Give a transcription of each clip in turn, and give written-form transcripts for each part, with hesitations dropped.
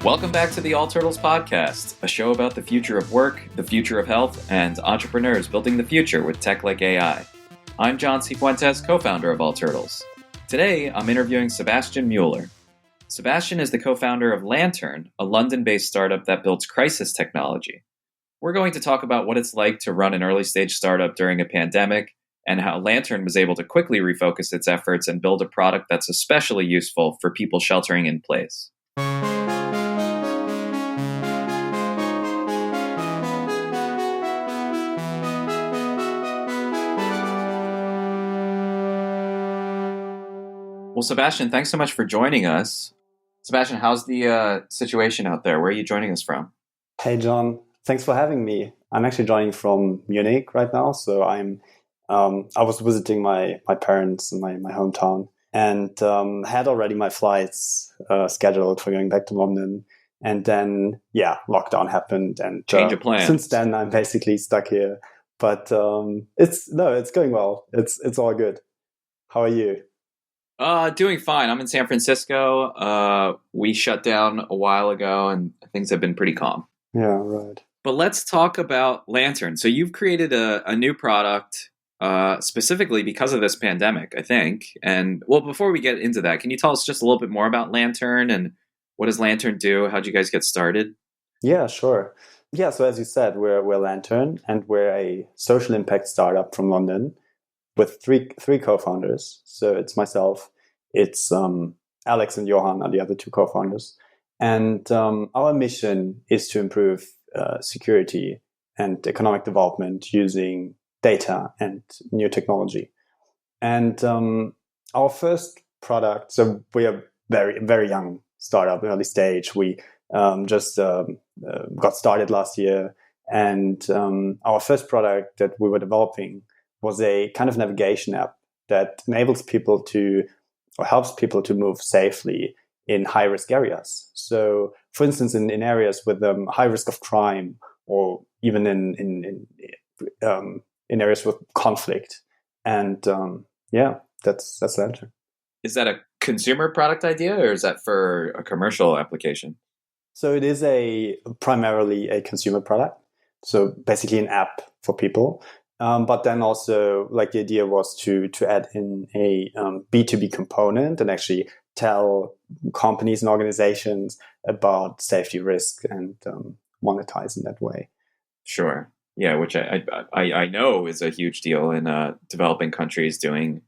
Welcome back to the All Turtles podcast, a show about the future of work, the future of health, and entrepreneurs building the future with tech like AI. I'm John Cifuentes, co-founder of All Turtles. Today, I'm interviewing Sebastian Müller. Sebastian is the co-founder of Lanterne, a London-based startup that builds crisis technology. We're going to talk about what it's like to run an early-stage startup during a pandemic, and how Lanterne was able to quickly refocus its efforts and build a product that's especially useful for people sheltering in place. Well, Sebastian, thanks so much for joining us. Sebastian, how's the situation out there? Where are you joining us from? Hey, John. Thanks for having me. I'm actually joining from Munich right now. So I was visiting my parents in my hometown and had already my flights scheduled for going back to London. And then, lockdown happened. And change of plans. Since then, I'm basically stuck here. But it's going well. It's all good. How are you? Doing fine. I'm in San Francisco. We shut down a while ago and things have been pretty calm. Yeah, right. But let's talk about Lanterne. So you've created a new product specifically because of this pandemic, I think. And well, before we get into that, can you tell us just a little bit more about Lanterne and what does Lanterne do? How'd you guys get started? Yeah, sure. Yeah, so as you said, we're Lanterne and we're a social impact startup from London with three co-founders. So it's myself, it's Alex and Johan are the other two co-founders. And our mission is to improve security and economic development using data and new technology. And our first product, so we are very, very young startup, early stage. We just got started last year. And our first product that we were developing was a kind of navigation app that enables people to, or helps people to move safely in high-risk areas. So, for instance, in areas with high risk of crime, or even in areas with conflict. And that's Lanterne. Is that a consumer product idea, or is that for a commercial application? So it is primarily a consumer product. So basically an app for people. But then also, like, the idea was to add in a B2B component and actually tell companies and organizations about safety risk and monetize in that way. Sure. Yeah, which I know is a huge deal in developing countries doing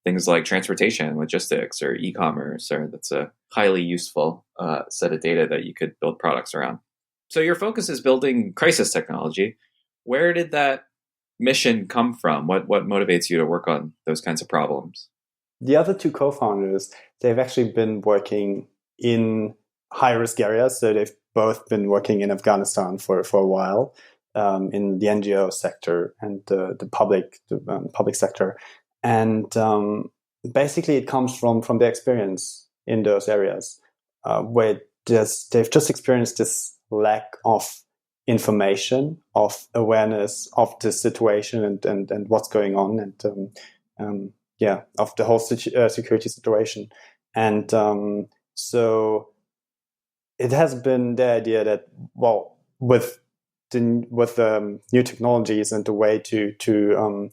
things like transportation, logistics, or e-commerce, or that's a highly useful set of data that you could build products around. So your focus is building crisis technology. Where did that mission come from? What motivates you to work on those kinds of problems? The other two co-founders, they've actually been working in high-risk areas. So they've both been working in Afghanistan for a while in the NGO sector and the public sector. And basically it comes from their experience in those areas where they've just experienced this lack of information, of awareness of the situation and what's going on, and of the whole security situation. And so it has been the idea that, well, with new technologies and the way to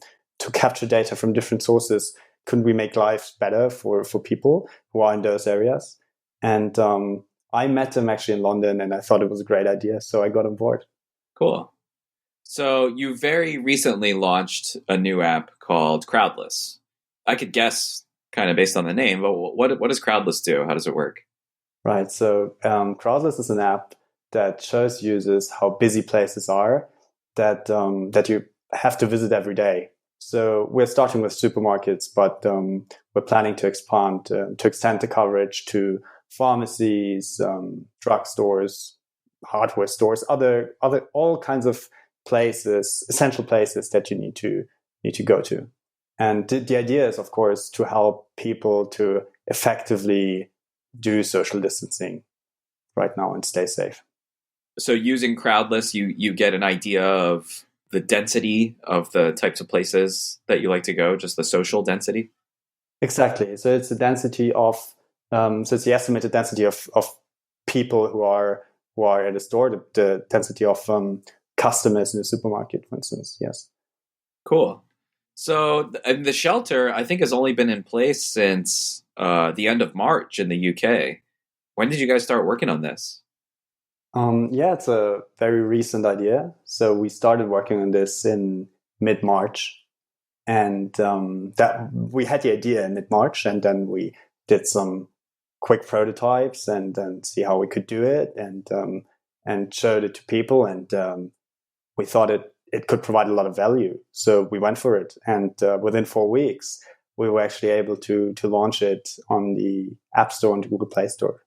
capture data from different sources, couldn't we make lives better for people who are in those areas? And I met them actually in London, and I thought it was a great idea, so I got on board. Cool. So you very recently launched a new app called Crowdless. I could guess kind of based on the name, but what does Crowdless do? How does it work? Right. So Crowdless is an app that shows users how busy places are that you have to visit every day. So we're starting with supermarkets, but we're planning to extend the coverage to pharmacies, drugstores, hardware stores, other all kinds of places, essential places that you need to go to. And the idea is, of course, to help people to effectively do social distancing right now and stay safe. So using Crowdless, you get an idea of the density of the types of places that you like to go, just the social density? Exactly. So it's the density of, so it's the estimated density of people who are at a store, the density of customers in a supermarket, for instance. Yes. Cool. So the shelter, I think, has only been in place since the end of March in the UK. When did you guys start working on this? Yeah, it's a very recent idea. So we started working on this in mid-March, and that we had the idea in mid-March, and then we did some quick prototypes and see how we could do it, and showed it to people, and we thought it could provide a lot of value. So we went for it, and within 4 weeks, we were actually able to launch it on the App Store and the Google Play Store.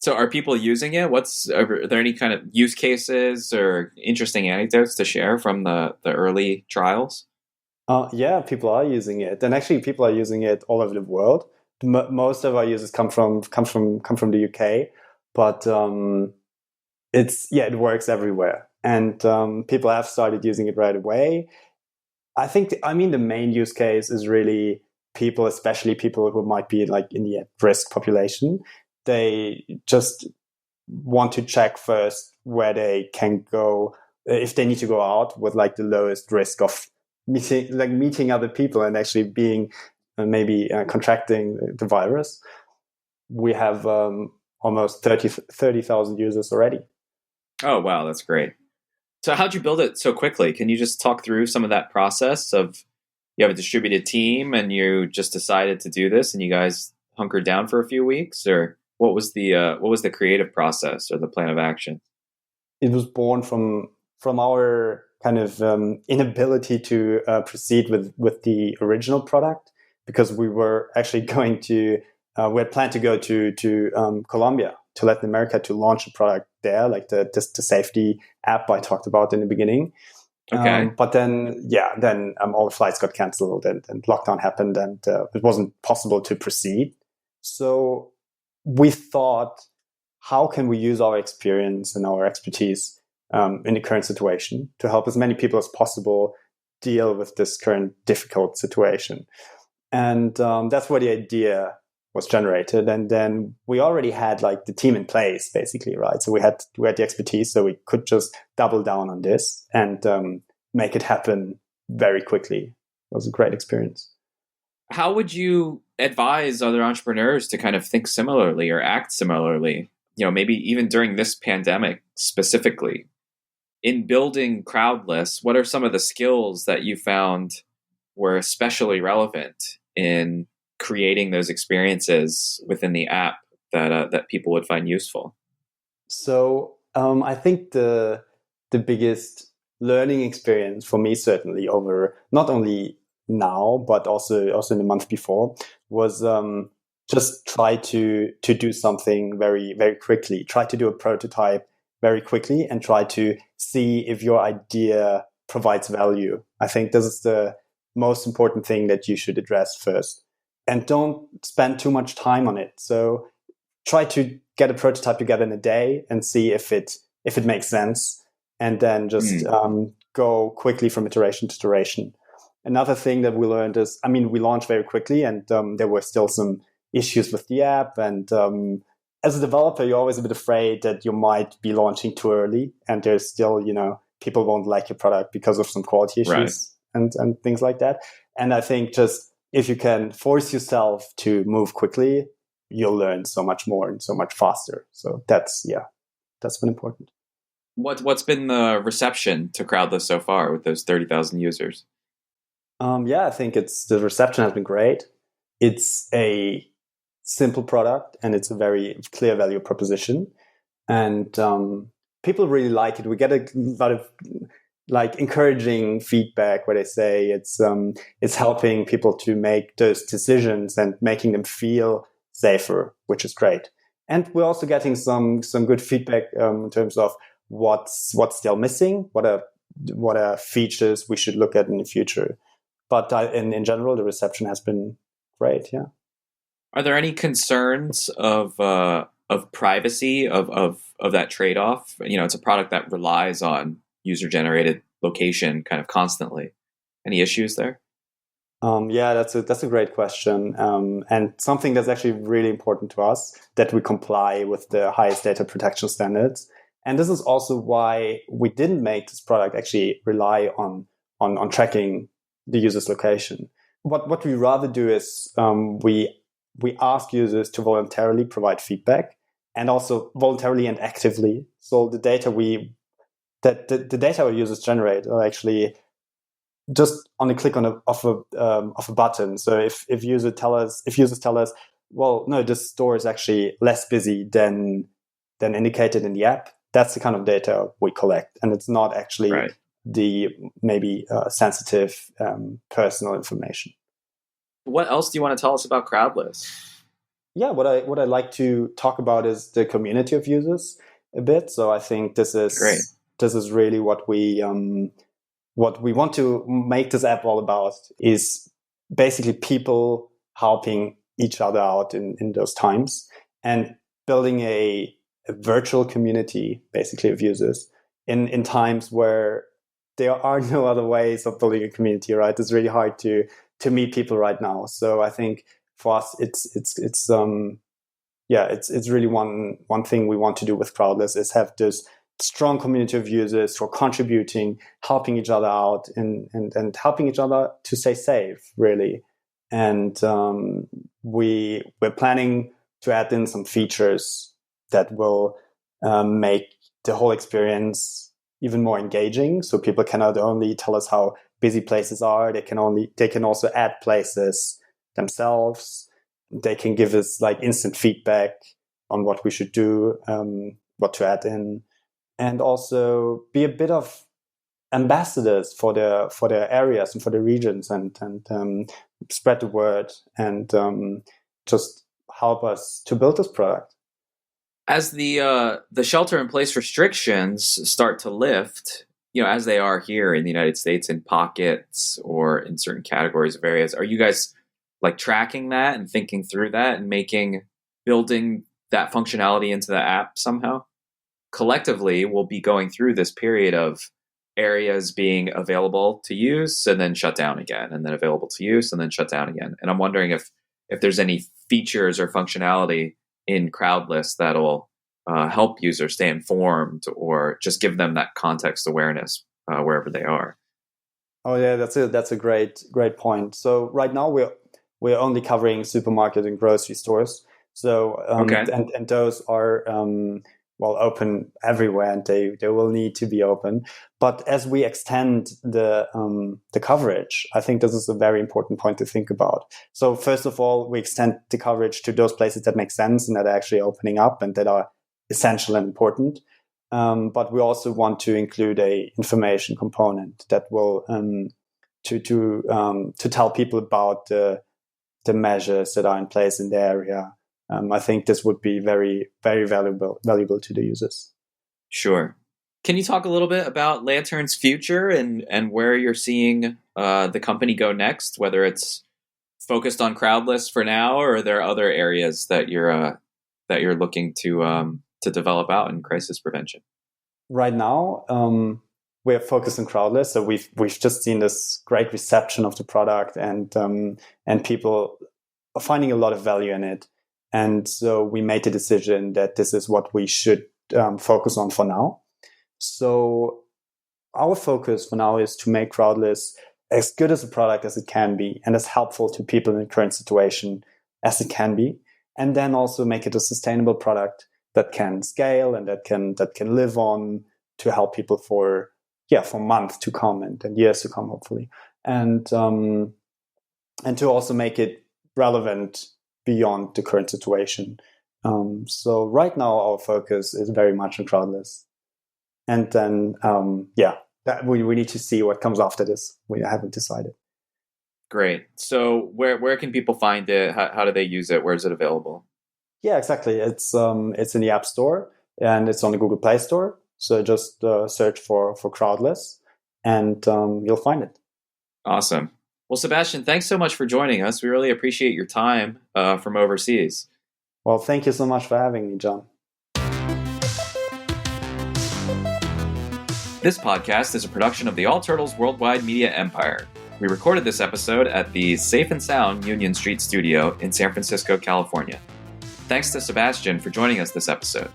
So are people using it? Are there any kind of use cases or interesting anecdotes to share from the early trials? Yeah, people are using it, and actually, people are using it all over the world. Most of our users come from the UK, but it works everywhere, and people have started using it right away. I mean, the main use case is really people, especially people who might be like in the at-risk population. They just want to check first where they can go if they need to go out with like the lowest risk of meeting other people and actually being maybe contracting the virus. We have almost 30,000 users already. Oh, wow, that's great. So how'd you build it so quickly? Can you just talk through some of that process of you have a distributed team and you just decided to do this and you guys hunkered down for a few weeks, or what was the creative process or the plan of action? It was born from our kind of inability to proceed with the original product, because we were actually going to we had planned to go to Colombia, to Latin America, to launch a product there, like the safety app I talked about in the beginning. Okay. But then all the flights got cancelled and lockdown happened, and it wasn't possible to proceed. So we thought, how can we use our experience and our expertise in the current situation to help as many people as possible deal with this current difficult situation? And that's where the idea was generated. And then we already had like the team in place, basically, right? So we had the expertise, so we could just double down on this and make it happen very quickly. It was a great experience. How would you advise other entrepreneurs to kind of think similarly or act similarly? You know, maybe even during this pandemic specifically, in building Crowdless, what are some of the skills that you found were especially relevant in creating those experiences within the app that people would find useful? So I think the biggest learning experience for me, certainly over not only now but also in the month before, was just try to do something very, very quickly. Try to do a prototype very quickly and try to see if your idea provides value. I think this is the most important thing that you should address first. And don't spend too much time on it. So try to get a prototype together in a day and see if it makes sense, and then just go quickly from iteration to iteration. Another thing that we learned is, we launched very quickly, and there were still some issues with the app. And as a developer, you're always a bit afraid that you might be launching too early, and there's still, people won't like your product because of some quality issues, right, and things like that. And I think just if you can force yourself to move quickly, you'll learn so much more and so much faster. So that's been important. What's been the reception to Crowdless so far with those 30,000 users? I think the reception has been great. It's a simple product and it's a very clear value proposition, and people really like it. We get a lot of encouraging feedback where they say it's helping people to make those decisions and making them feel safer, which is great. And we're also getting some good feedback in terms of what's still missing, what are features we should look at in the future. But in general, the reception has been great. Yeah. Are there any concerns of privacy of that trade-off? It's a product that relies on user-generated location kind of constantly. Any issues there? Yeah, that's a great question, and something that's actually really important to us, that we comply with the highest data protection standards. And this is also why we didn't make this product actually rely on tracking the user's location. What we rather do is we ask users to voluntarily provide feedback, and also voluntarily and actively. So the data the data our users generate are actually just on a click of a button. So if users tell us, well, no, this store is actually less busy than indicated in the app, that's the kind of data we collect, and it's not actually Right. the maybe sensitive personal information. What else do you want to tell us about Crowdless? Yeah, what I like to talk about is the community of users a bit. So I think this Great. is really what we want to make this app all about, is basically people helping each other out in those times, and building a virtual community basically of users in times where there are no other ways of building a community, right? It's really hard to meet people right now. So I think for us, it's really one thing we want to do with Crowdless, is have this strong community of users who are contributing, helping each other out, and helping each other to stay safe, really. And we're planning to add in some features that will make the whole experience even more engaging. So people can not only tell us how busy places are, they can also add places themselves. They can give us like instant feedback on what we should do, what to add in, and also be a bit of ambassadors for their areas and for the regions, and spread the word, and just help us to build this product. As the shelter-in-place restrictions start to lift, as they are here in the United States in pockets or in certain categories of areas, are you guys like tracking that and thinking through that and building that functionality into the app somehow? Collectively, we'll be going through this period of areas being available to use and then shut down again, and then available to use and then shut down again. And I'm wondering if there's any features or functionality in Crowdless that'll help users stay informed, or just give them that context awareness wherever they are. Oh yeah, that's a great point. So right now we're only covering supermarkets and grocery stores. So Okay. and those are open everywhere, and they will need to be open. But as we extend the coverage, I think this is a very important point to think about. So first of all, we extend the coverage to those places that make sense and that are actually opening up and that are essential and important. But we also want to include a information component that will to tell people about the measures that are in place in the area. I think this would be very, very valuable to the users. Sure. Can you talk a little bit about Lanterne's future and where you're seeing the company go next, whether it's focused on Crowdless for now, or are there other areas that you're looking to develop out in crisis prevention? Right now, we're focused on Crowdless. So we've just seen this great reception of the product, and people are finding a lot of value in it. And so we made the decision that this is what we should focus on for now. So our focus for now is to make Crowdless as good as a product as it can be, and as helpful to people in the current situation as it can be, and then also make it a sustainable product that can scale and that can live on to help people for months to come and years to come, hopefully, and to also make it relevant beyond the current situation. So right now our focus is very much on Crowdless, and then that we need to see what comes after this. We haven't decided. Great. So where can people find it? How do they use it? Where is it available? Yeah, exactly. It's in the App Store, and it's on the Google Play Store. So just search for Crowdless, and you'll find it. Awesome. Well, Sebastian, thanks so much for joining us. We really appreciate your time from overseas. Well, thank you so much for having me, John. This podcast is a production of the All Turtles Worldwide Media Empire. We recorded this episode at the Safe and Sound Union Street studio in San Francisco, California. Thanks to Sebastian for joining us this episode.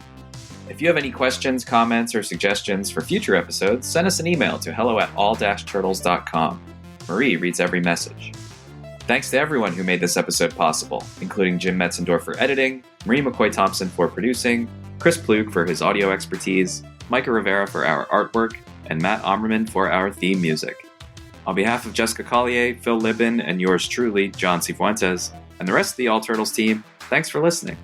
If you have any questions, comments, or suggestions for future episodes, send us an email to hello@all-turtles.com. Marie reads every message. Thanks to everyone who made this episode possible, including Jim Metzendorf for editing, Marie McCoy-Thompson for producing, Chris Plug for his audio expertise, Micah Rivera for our artwork, and Matt Ommerman for our theme music. On behalf of Jessica Collier, Phil Libin, and yours truly, John Cifuentes, and the rest of the All Turtles team, thanks for listening.